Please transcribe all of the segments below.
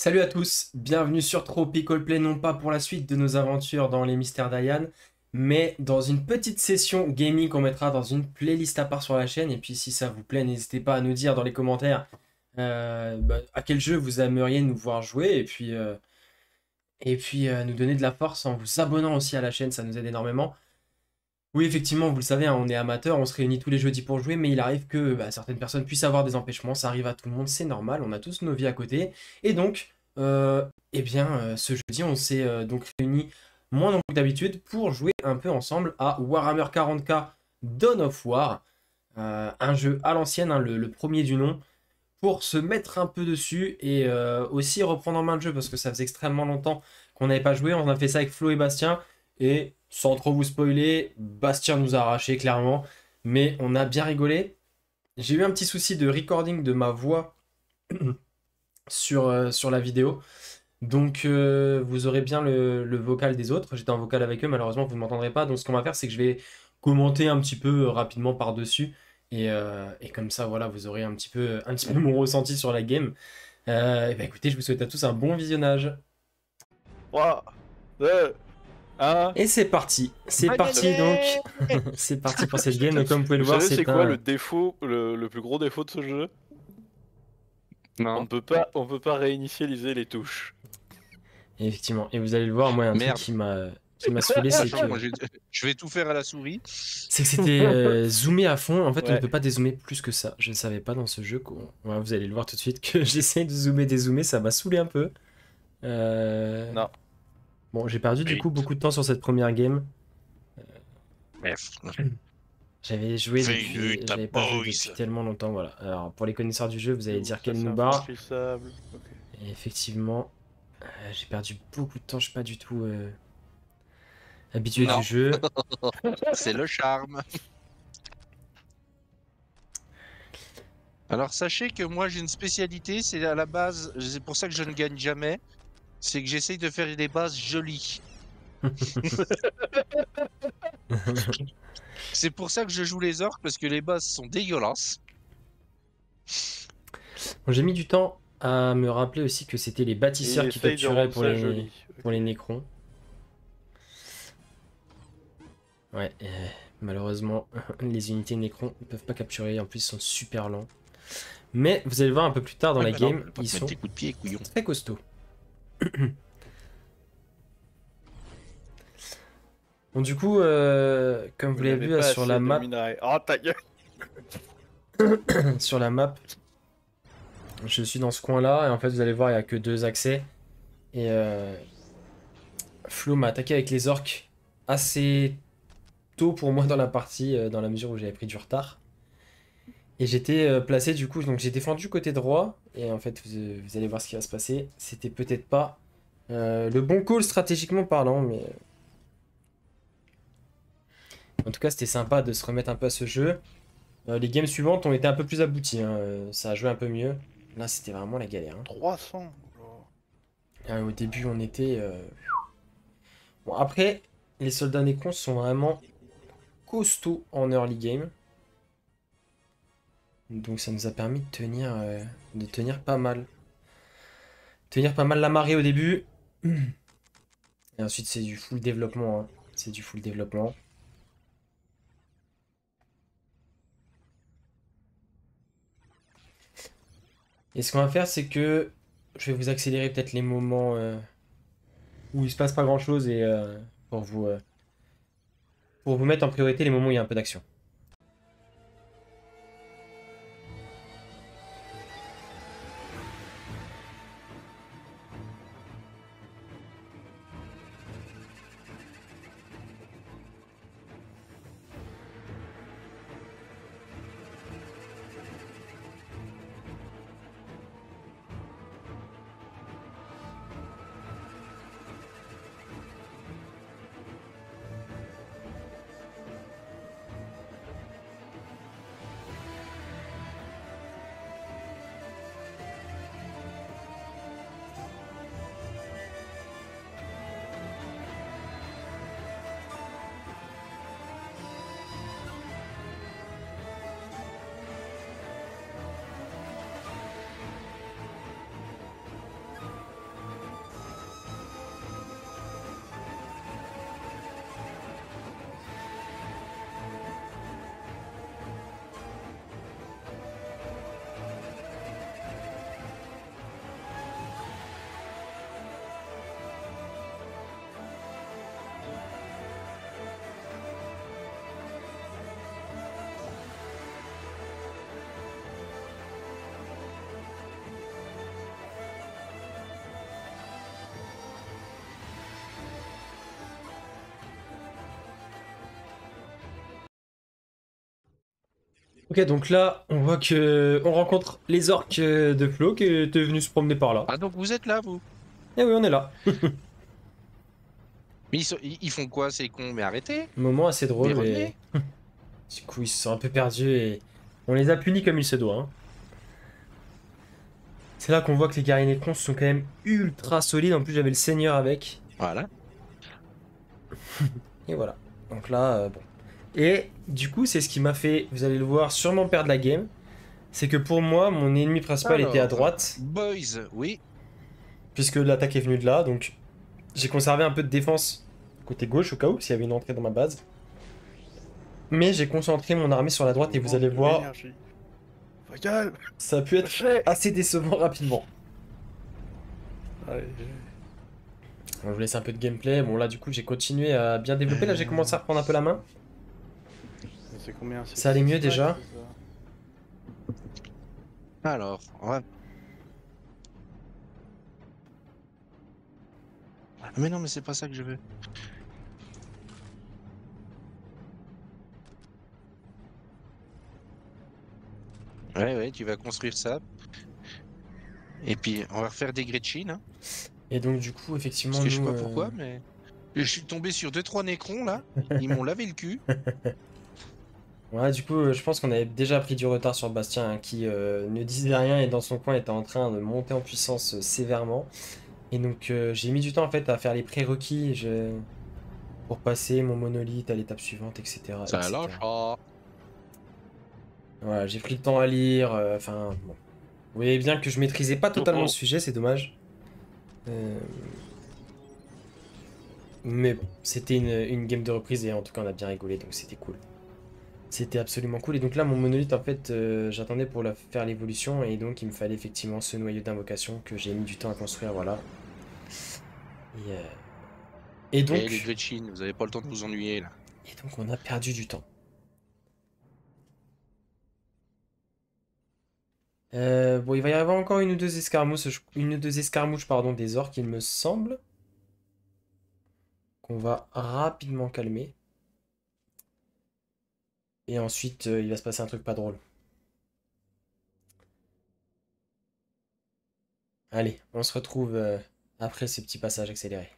Salut à tous, bienvenue sur Tropical Play, non pas pour la suite de nos aventures dans les mystères d'Ayan, mais dans une petite session gaming qu'on mettra dans une playlist à part sur la chaîne. Et puis si ça vous plaît, n'hésitez pas à nous dire dans les commentaires à quel jeu vous aimeriez nous voir jouer. Et puis nous donner de la force en vous abonnant aussi à la chaîne, ça nous aide énormément. Oui, effectivement, vous le savez, hein, on est amateur, on se réunit tous les jeudis pour jouer, mais il arrive que certaines personnes puissent avoir des empêchements, ça arrive à tout le monde, c'est normal, on a tous nos vies à côté. Et donc, ce jeudi, on s'est donc réunis moins nombreux que d'habitude pour jouer un peu ensemble à Warhammer 40K Dawn of War, un jeu à l'ancienne, hein, le premier du nom, pour se mettre un peu dessus et aussi reprendre en main le jeu parce que ça faisait extrêmement longtemps qu'on n'avait pas joué. On a fait ça avec Flo et Bastien et sans trop vous spoiler, Bastien nous a arraché clairement, mais on a bien rigolé. J'ai eu un petit souci de recording de ma voix sur la vidéo. Donc vous aurez bien le vocal des autres. J'étais en vocal avec eux, malheureusement vous ne m'entendrez pas. Donc ce qu'on va faire, c'est que je vais commenter un petit peu rapidement par-dessus. Et comme ça, voilà, vous aurez un petit peu mon ressenti sur la game. Et bah écoutez, je vous souhaite à tous un bon visionnage. 3, 2, 1. Et c'est parti. C'est Bonne parti année. donc. C'est parti pour cette game. Donc, comme vous pouvez le Vous voir, savez, c'est c'est quoi un. le défaut, le plus gros défaut de ce jeu? On Non. ne peut pas réinitialiser les touches. Et effectivement. Et vous allez le voir, moi, il y a un truc Merde. qui m'a saoulé, c'est Sachant que moi, que je vais tout faire à la souris. c'était zoomé à fond. En fait, on ne Ouais. peut pas dézoomer plus que ça. Je ne savais pas dans ce jeu. Ouais, vous allez le voir tout de suite que j'essaie de zoomer, dézoomer. Ça m'a saoulé un peu. Non. Bon, j'ai perdu du Oui. coup beaucoup de temps sur cette première game. Bref. J'avais joué Fais depuis. une, ta J'avais pas joué boys. depuis tellement longtemps. Voilà. Alors, pour les connaisseurs du jeu, vous allez dire Ça, quel c'est noobard. infranchissable. Ok. Et effectivement, j'ai perdu beaucoup de temps. Je suis pas du tout habitué Non. du jeu. C'est le charme. Alors sachez que moi j'ai une spécialité, c'est à la base, c'est pour ça que je ne gagne jamais, c'est que j'essaye de faire des bases jolies. C'est pour ça que je joue les orques, parce que les bases sont dégueulasses. Bon, j'ai mis du temps à me rappeler aussi que c'était les Et bâtisseurs qui essaye de capturaient rendre ça joli. pour les Nécrons. Ouais, malheureusement, les unités Nécrons ne peuvent pas capturer, en plus ils sont super lents. Mais vous allez le voir un peu plus tard dans la game, ils sont Des coups de pied, couillon. très costauds. Bon, du coup, comme vous l'avez vu là, sur la map, Oh ta gueule. sur la map, je suis dans ce coin-là, et en fait, vous allez voir, il n'y a que deux accès. Et Flo m'a attaqué avec les orques assez tôt pour moi dans la partie, dans la mesure où j'avais pris du retard. Et j'étais placé du coup, donc j'ai défendu côté droit, et en fait, vous allez voir ce qui va se passer. C'était peut-être pas le bon call stratégiquement parlant, mais en tout cas, c'était sympa de se remettre un peu à ce jeu. Les games suivantes ont été un peu plus abouties, hein, ça a joué un peu mieux. Là, c'était vraiment la galère, hein. 300. Au début, on était. Bon, après, les soldats Nécrons sont vraiment costauds en early game. Donc, ça nous a permis de tenir pas mal. Tenir pas mal la marée au début. Et ensuite, c'est du full développement, hein. C'est du full développement. Et ce qu'on va faire, c'est que je vais vous accélérer peut-être les moments où il se passe pas grand-chose et pour vous mettre en priorité les moments où il y a un peu d'action. Ok, donc là, on voit que on rencontre les orques de Flo qui étaient venus se promener par là. Ah, donc vous êtes là, vous? Et oui, on est là. Mais ils font quoi, ces cons? Mais arrêtez! Moment assez Mais drôle, mais revenez! du coup, ils se sont un peu perdus et on les a punis comme il se doit, hein. C'est là qu'on voit que les guerriers nécrons sont quand même ultra solides. En plus, j'avais le seigneur avec. Voilà. Et voilà. Donc là, bon. Et du coup, c'est ce qui m'a fait, vous allez le voir, sûrement perdre la game. C'est que pour moi, mon ennemi principal était à Alors, droite, boys, oui. puisque l'attaque est venue de là. Donc j'ai conservé un peu de défense côté gauche au cas où, s'il y avait une entrée dans ma base. Mais j'ai concentré mon armée sur la droite et vous allez voir, Regarde. ça a pu être assez décevant rapidement. Allez, On je vous laisse un peu de gameplay. Bon là du coup j'ai continué à bien développer. Là j'ai commencé à reprendre un peu la main. c'est combien? Ça allait mieux déjà. Alors, ouais. Mais non, mais c'est pas ça que je veux. Ouais, tu vas construire ça. Et puis, on va refaire des Gretchen, hein. Et donc du coup Parce effectivement que je sais nous... pas pourquoi, mais... Je suis tombé sur 2-3 nécrons, là. Ils m'ont lavé le cul. Ouais, du coup, je pense qu'on avait déjà pris du retard sur Bastien, hein, qui ne disait rien et dans son coin était en train de monter en puissance sévèrement. Et donc, j'ai mis du temps en fait à faire les prérequis pour passer mon monolithe à l'étape suivante, etc. Ça etc. lâche. Ah. Voilà, j'ai pris le temps à lire. Enfin, bon. Vous voyez bien que je maîtrisais pas totalement le sujet, c'est dommage. Euh, Mais bon, c'était une game de reprise et en tout cas, on a bien rigolé, donc c'était cool. C'était absolument cool. Et donc là, mon monolithe, en fait, j'attendais pour faire l'évolution. Et donc, il me fallait effectivement ce noyau d'invocation que j'ai mis du temps à construire. Voilà. Et, euh, et Eh, donc, les Gretchen, vous avez pas le temps de vous ennuyer, là. on a perdu du temps. Bon, il va y avoir encore une ou deux escarmouches, pardon, des orques, il me semble. Qu'on va rapidement calmer. Et ensuite, il va se passer un truc pas drôle. Allez, on se retrouve après ce petit passage accéléré.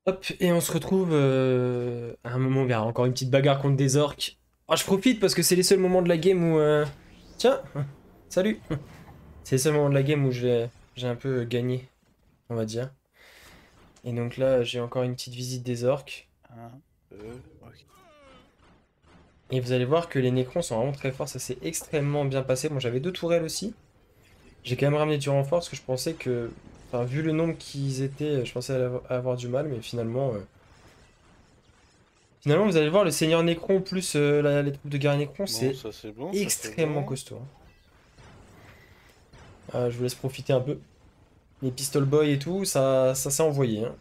Hop, et on se retrouve à un moment, il y a encore une petite bagarre contre des orques. Oh, je profite parce que c'est les seuls moments de la game où... Tiens, salut. C'est les seuls moments de la game où j'ai un peu gagné, on va dire. Et donc là, j'ai encore une petite visite des orques. Ok. Et vous allez voir que les Nécrons sont vraiment très forts, ça s'est extrêmement bien passé. Bon, j'avais deux tourelles aussi. J'ai quand même ramené du renfort parce que je pensais que... Enfin, vu le nombre qu'ils étaient, je pensais avoir du mal, mais finalement... Finalement, vous allez voir, le Seigneur Nécron plus les troupes de guerriers Nécron, Bon, c'est ça c'est bon. extrêmement costaud, hein. Je vous laisse profiter un peu. Les Pistol Boys et tout, ça s'est envoyé, hein.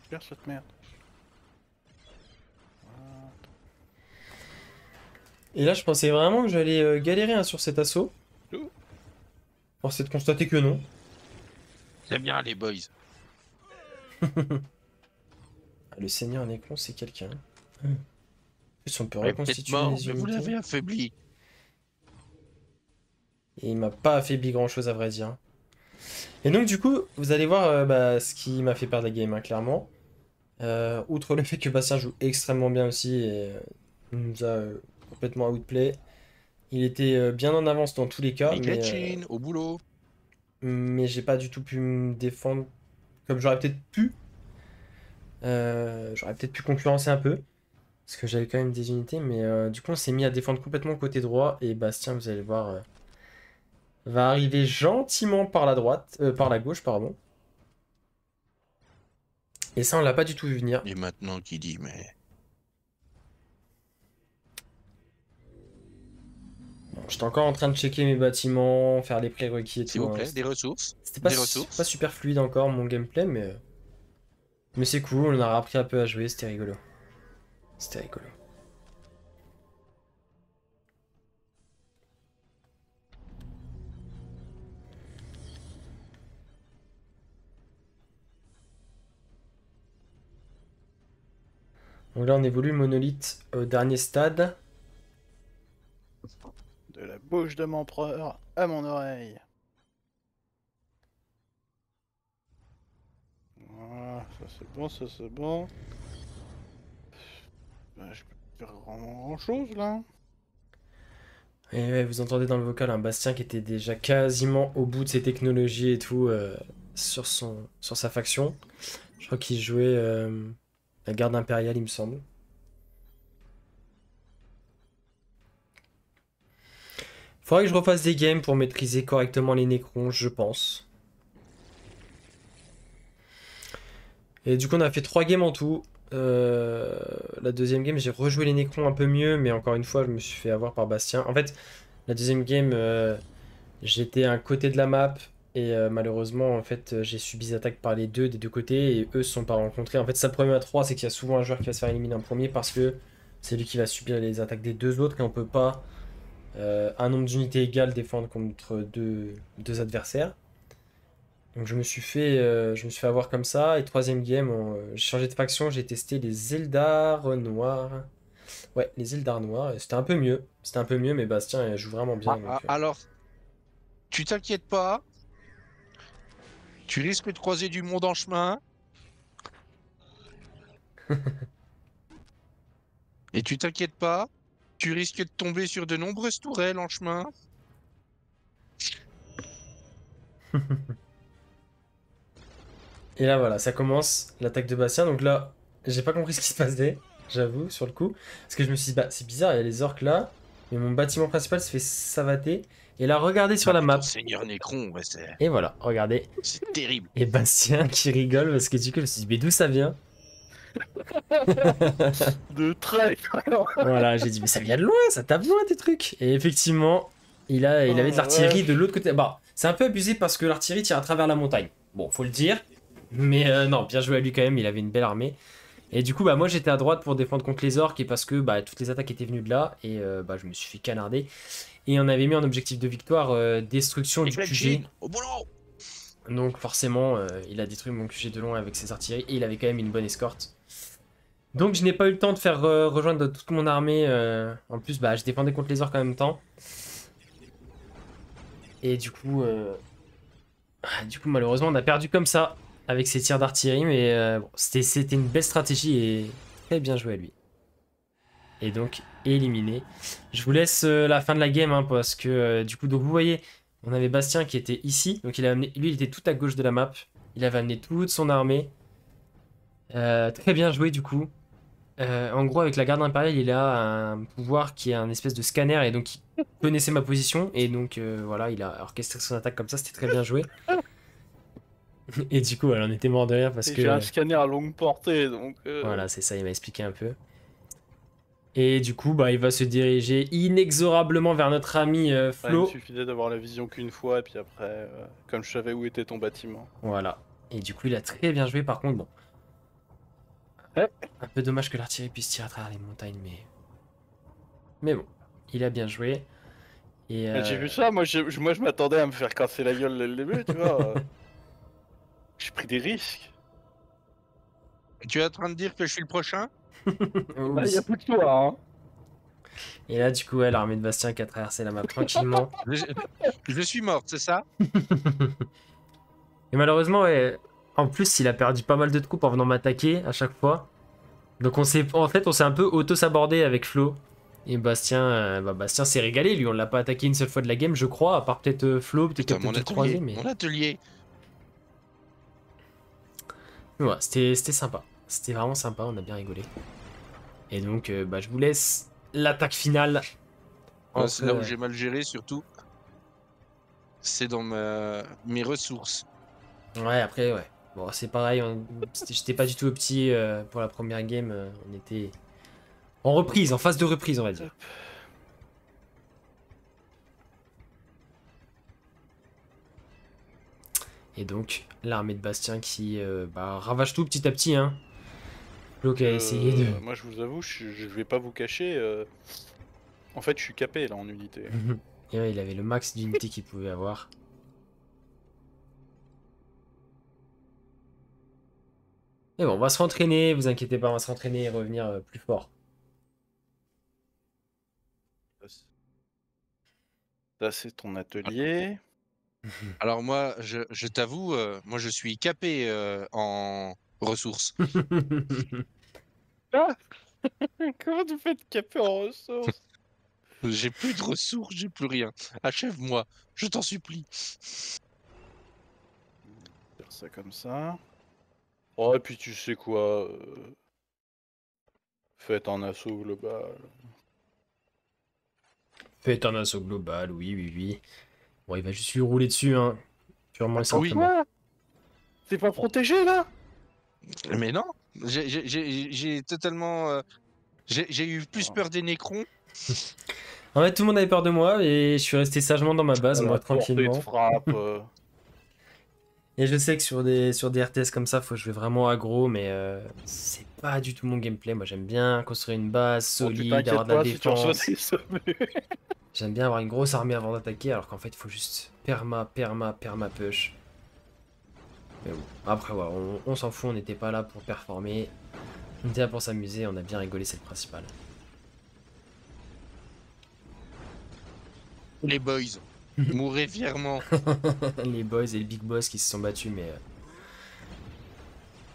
Super cette merde. Voilà. Et là, je pensais vraiment que j'allais galérer, hein, sur cet assaut. Tout. Force est de constater que non. C'est bien, les boys. Le Seigneur Nécron, c'est quelqu'un. En plus, on peut Elle est peut-être reconstituer mort, les mais vous unités. l'avez affaibli. Et il m'a pas affaibli grand-chose, à vrai dire. Et donc, du coup, vous allez voir ce qui m'a fait perdre la game, hein, clairement. Outre le fait que Bastien joue extrêmement bien aussi et nous a complètement outplay. Il était bien en avance dans tous les cas, Les Gretchen, au boulot. mais j'ai pas du tout pu me défendre comme j'aurais peut-être pu. J'aurais peut-être pu concurrencer un peu, parce que j'avais quand même des unités, mais du coup on s'est mis à défendre complètement côté droit, et Bastien, vous allez voir, va arriver gentiment par la droite, par la gauche, pardon. Et ça, on l'a pas du tout vu venir. Et maintenant qui dit, mais... Bon, j'étais encore en train de checker mes bâtiments, faire les prérequis et S'il tout. vous Hein. plaît, des ressources. C'était Des ressources. pas super fluide encore mon gameplay, mais c'est cool, on a appris un peu à jouer, c'était rigolo. C'était rigolo. Donc là, on évolue le monolithe au dernier stade. De la bouche de mon empereur à mon oreille. Voilà, ça c'est bon, ça c'est bon. Bah, je peux faire grand chose là. Et ouais, vous entendez dans le vocal un Bastien qui était déjà quasiment au bout de ses technologies et tout sur sa faction. Je crois qu'il jouait la garde impériale, il me semble. Faudrait que je refasse des games pour maîtriser correctement les Nécrons, je pense. Et du coup, on a fait 3 games en tout. La deuxième game, j'ai rejoué les Nécrons un peu mieux, mais encore une fois, je me suis fait avoir par Bastien. En fait, la deuxième game, j'étais à un côté de la map, et malheureusement, en fait, j'ai subi des attaques par des deux côtés, et eux se sont pas rencontrés. En fait, ça le problème à 3, c'est qu'il y a souvent un joueur qui va se faire éliminer en premier, parce que c'est lui qui va subir les attaques des deux autres, et on peut pas, un nombre d'unités égal, défendre contre deux adversaires. Donc je me suis fait avoir comme ça. Et troisième game, j'ai changé de faction, j'ai testé les Eldar noirs. Ouais, les Eldar noirs. Et c'était un peu mieux. C'était un peu mieux, mais Bastien elle joue vraiment bien. Donc, Alors, tu t'inquiètes pas. Tu risques de croiser du monde en chemin. Et tu t'inquiètes pas. Tu risques de tomber sur de nombreuses tourelles en chemin. Et là voilà, ça commence l'attaque de Bastien. Donc là, j'ai pas compris ce qui se passait, j'avoue, sur le coup. Parce que je me suis dit, bah c'est bizarre, il y a les orques là. Mais mon bâtiment principal se fait savater. Et là, regardez sur la map. Seigneur Nécron, ouais, Et voilà, regardez. c'est terrible. Et Bastien qui rigole parce que du coup, je me suis dit, mais d'où ça vient? De trait. Voilà, j'ai dit, mais ça vient de loin, ça tape loin tes trucs. Et effectivement, il avait de l'artillerie de l'autre côté. Bah, c'est un peu abusé parce que l'artillerie tire à travers la montagne. Bon, faut le dire. Mais non, bien joué à lui quand même, il avait une belle armée. Et du coup, bah, moi j'étais à droite pour défendre contre les orques et parce que bah, toutes les attaques étaient venues de là. Et bah, je me suis fait canarder. Et on avait mis en objectif de victoire destruction du QG. Au boulot. Donc forcément, il a détruit mon QG de loin avec ses artilleries. Et il avait quand même une bonne escorte. Donc je n'ai pas eu le temps de faire rejoindre toute mon armée. En plus, bah, je défendais contre les orques en même temps. Et du coup, malheureusement, on a perdu comme ça avec ses tirs d'artillerie. Mais bon, c'était une belle stratégie et très bien joué à lui. Et donc, éliminé. Je vous laisse la fin de la game hein, parce que du coup, donc vous voyez, on avait Bastien qui était ici. Donc il a amené, lui, il était tout à gauche de la map. Il avait amené toute son armée. Très bien joué du coup. En gros, avec la garde impériale, il a un pouvoir qui est un espèce de scanner et donc il connaissait ma position et donc voilà, il a orchestré son attaque comme ça, c'était très bien joué. Et du coup, on était mort de rire parce que J'ai un scanner à longue portée, donc... voilà, c'est ça, il m'a expliqué un peu. Et du coup, bah, il va se diriger inexorablement vers notre ami Flo. Il me suffisait d'avoir la vision qu'une fois, et puis après, comme je savais où était ton bâtiment. Voilà. Et du coup, il a très bien joué par contre, bon. Ouais. Un peu dommage que l'artillerie puisse tirer à travers les montagnes, mais bon, il a bien joué. Et J'ai vu ça, moi je m'attendais à me faire casser la gueule dès le début, tu vois. J'ai pris des risques. Tu es en train de dire que je suis le prochain? oui. Il y a plus de toi, hein. Et là, du coup, ouais, l'armée de Bastien qui a traversé la map tranquillement. Je suis morte, c'est ça? Et malheureusement, ouais, en plus, il a perdu pas mal de troupes en venant m'attaquer à chaque fois. Donc en fait, on s'est un peu auto-sabordé avec Flo. Et Bastien s'est régalé, lui, on l'a pas attaqué une seule fois de la game, je crois, à part peut-être Flo, peut-être Putain, peut le croiser, mais... mon atelier. Ouais, c'était sympa. C'était vraiment sympa, on a bien rigolé. Et donc, je vous laisse l'attaque finale. Ouais, c'est là où j'ai mal géré, surtout. C'est dans mes ressources. Ouais, après, ouais. Bon, c'est pareil, j'étais pas du tout au petit pour la première game, on était en reprise, en phase de reprise, on va dire. Et donc, l'armée de Bastien qui ravage tout petit à petit, hein. Flo qui a essayé de... Moi, je vous avoue, je vais pas vous cacher. En fait, je suis capé là en unité. Et ouais, il avait le max d'unité qu'il pouvait avoir. Et bon, on va se rentraîner, vous inquiétez pas, on va se rentraîner et revenir plus fort. Ça, c'est ton atelier. Alors moi, je t'avoue, moi je suis capé en ressources. Ah comment tu fais de caper en ressources? J'ai plus de ressources, j'ai plus rien. Achève-moi, je t'en supplie. Faire ça comme ça. Oh, et puis tu sais quoi, faites un assaut global. Faites un assaut global, oui, oui, oui. Bon, il va juste lui rouler dessus, hein. Purement et Oui. simplement. Quoi? T'es pas protégé là? Mais non, j'ai totalement... j'ai eu plus peur des nécrons. En fait, tout le monde avait peur de moi et je suis resté sagement dans ma base, À moi, la portée de tranquillement. frappe. Et je sais que sur des RTS comme ça, faut jouer vraiment aggro, mais c'est pas du tout mon gameplay. Moi, j'aime bien construire une base Bon, tu solide, avoir t'inquiètes de la pas si tu reçois défense. des sommets. J'aime bien avoir une grosse armée avant d'attaquer, alors qu'en fait, il faut juste perma push. Mais bon, après, ouais, on s'en fout, on n'était pas là pour performer. On était là pour s'amuser, on a bien rigolé, c'est le principal. Les boys, mourrez fièrement. Les boys et les big boss qui se sont battus, mais...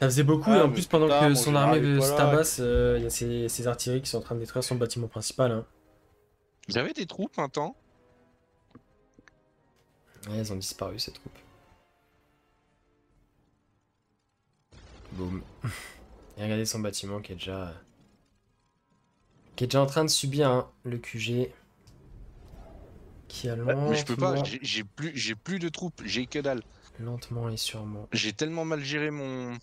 Ça faisait beaucoup, et Ah, en mais plus, pendant putain, que mon son général armée est pas se là. tabasse, il y a ces artilleries qui sont en train de détruire son bâtiment principal. Hein. J'avais des troupes un temps. Ouais, elles ont disparu, ces troupes. Boum. Et regardez son bâtiment qui est déjà en train de subir hein, le QG. Qui a Mais je peux pas, lentement, j'ai plus de troupes, j'ai que dalle. lentement et sûrement. J'ai tellement mal géré mon...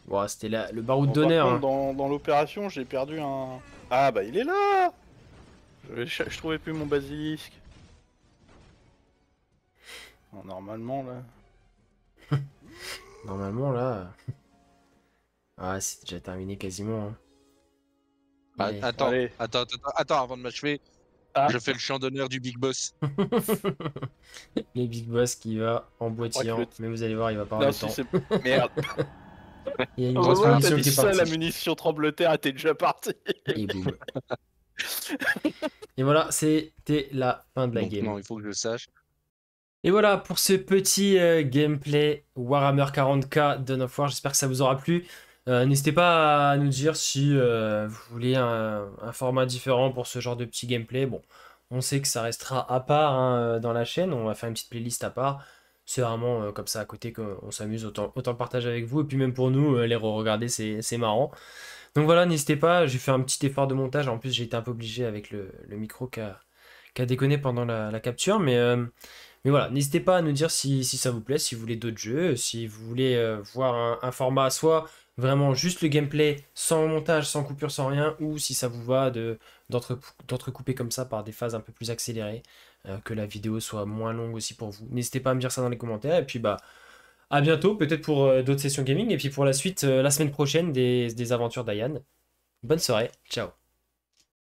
Bon, c'était le baroud Bon, d'honneur. par Hein. contre, dans l'opération, j'ai perdu un... Ah bah il est là. Je trouvais plus mon basilisque. Bon, normalement là... Normalement, là... Ah, c'est déjà terminé quasiment. Hein. Ah, Allez. attends, avant de m'achever, Ah. je fais le chant d'honneur du Big Boss. Les big boss qui va en boitillant. Mais vous allez voir, il va pas avoir Non, le si temps. c'est... Merde. Il y a une Au grosse moment où t'as munition dit qui est ça, la partie. munition trembloteur était déjà partie. Et boum. Et voilà, c'était la fin de la Donc game. non, il faut que je le sache. Et voilà pour ce petit gameplay Warhammer 40K Dawn of War. J'espère que ça vous aura plu. N'hésitez pas à nous dire si vous voulez un format différent pour ce genre de petit gameplay. Bon, on sait que ça restera à part hein, dans la chaîne. On va faire une petite playlist à part. C'est vraiment comme ça à côté qu'on s'amuse. Autant le partager avec vous. Et puis même pour nous, les re-regarder, c'est marrant. Donc voilà, n'hésitez pas. J'ai fait un petit effort de montage. En plus, j'ai été un peu obligé avec le micro qui a déconné pendant la capture. Mais voilà, n'hésitez pas à nous dire si ça vous plaît, si vous voulez d'autres jeux, si vous voulez voir un format soit vraiment juste le gameplay, sans montage, sans coupure, sans rien, ou si ça vous va d'entrecouper comme ça par des phases un peu plus accélérées, que la vidéo soit moins longue aussi pour vous. N'hésitez pas à me dire ça dans les commentaires, et puis à bientôt, peut-être pour d'autres sessions gaming, et puis pour la suite, la semaine prochaine, des aventures d'Ayan. Bonne soirée, ciao.